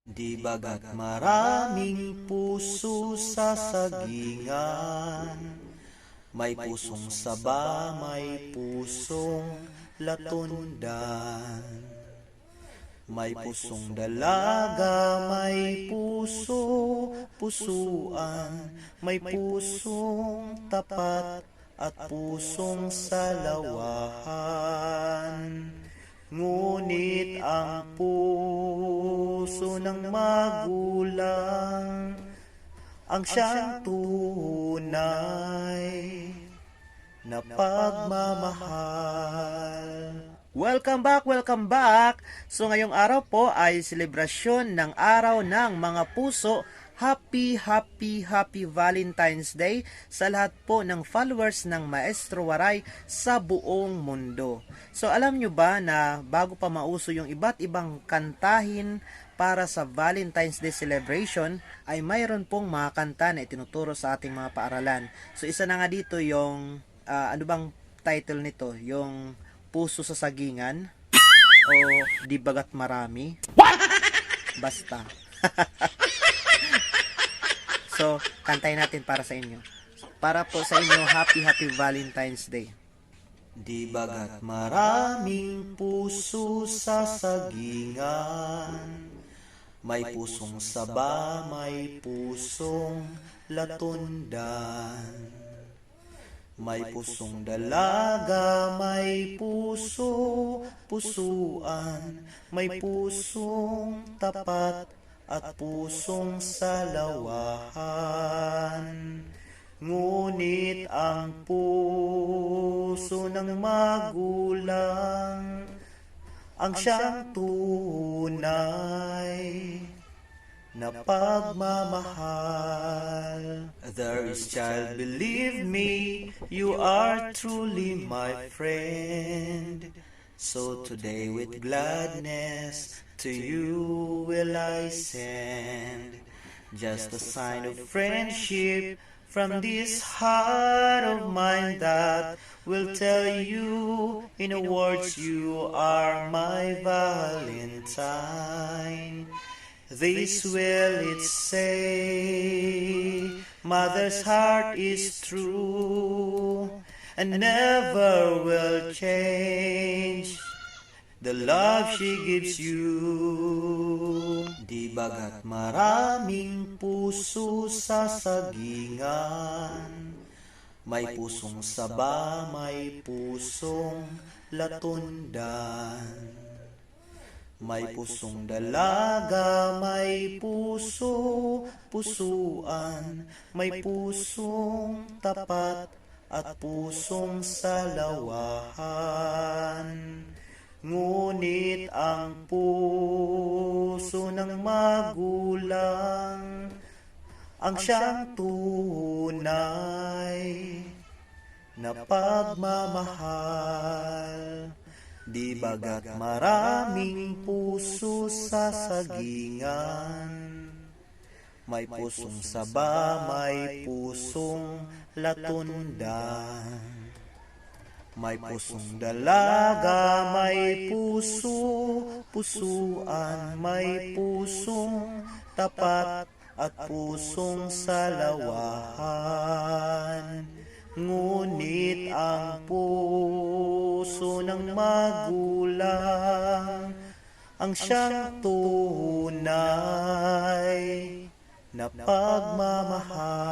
Di bagat maraming puso sa sagingan, may pusong saba, may pusong latundan, may pusong dalaga, may pusuan, may pusong tapat at pusong salawahan. Ngunit ang puso ng magulang ang siyang tunay na pagmamahal. Welcome back, welcome back! So ngayong araw po ay selebrasyon ng araw ng mga puso. Happy Valentine's Day sa lahat po ng followers ng Maestro Waray sa buong mundo. So alam nyo ba na bago pa mauso yung iba't ibang kantahin para sa Valentine's Day celebration, ay mayroon pong mga kanta na itinuturo sa ating mga paaralan. So isa na nga dito yung, ano bang title nito? Yung Puso sa Sagingan o Di Bagat Marami? Basta. So, kantay natin para sa inyo. Para po sa inyo, Happy Valentine's Day. Di bagat maraming puso sa sagingan, may pusong saba, may pusong latundan, may pusong dalaga, may pusuan, may pusong tapat at pusong salawahan. Ngunit ang puso ng magulang ang siyang tunay na pagmamahal. There is child, believe me, you are truly my friend. So today with gladness to you will I send just a sign of friendship from this heart of mine that will tell you in words you are my Valentine. This will it say, mother's heart is true and never will change the love she gives you. Di bagat maraming puso sa sagingan, may pusong saba, may pusong latundan, may pusong dalaga, may pusuan, may pusong tapat at pusong salawahan. Ngunit ang puso ng magulang ang siyang tunay na pagmamahal. Di bagat maraming puso sa sagingan, may pusong saba, may pusong latundan, may pusong dalaga, may pusuan, may pusong tapat at pusong salawahan. Ngunit ang puso ng magulang ang siyang tunay na pagmamahal.